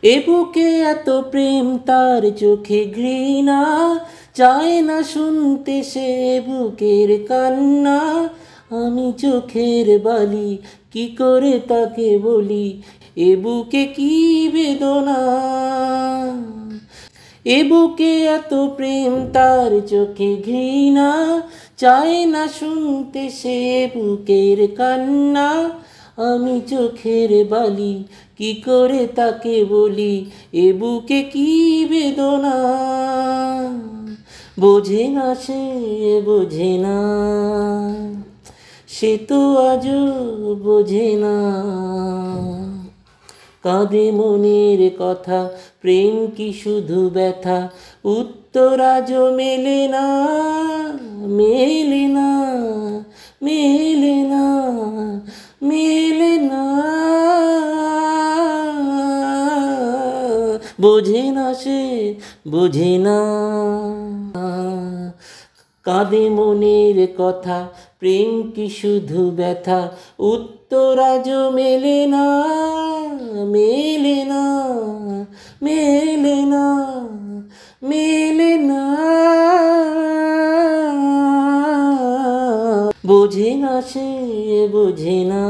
এ বুকে এত প্রেম তার চোখে ঘৃণা, চায় না শুনতে সে বুকের কান্না। আমি চোখের বালি কি করে তাকে বলি, এ বুকে কি বেদনা। এ বুকে এত প্রেম তার চোখে ঘৃণা, চায় না শুনতে সে বুকের কান্না। আমি চোখের বালি কি করে তাকে বলি, এ বুকে কি বেদনা। বোঝে না সে, বোঝে না, সে তো আজও বোঝে না। কাঁদে মনের কথা, প্রেম কি শুধু ব্যথা, উত্তর আজও মেলে না, মেলে না, মেলে না, মেলে না। বোঝে না সে, বোঝে না। কাঁদে মনের কথা, প্রেম কি শুধু ব্যথা, উত্তর আজও মেলে না, মেলে না, মেলে না, মেলে না। বোঝে না সে, বোঝে না।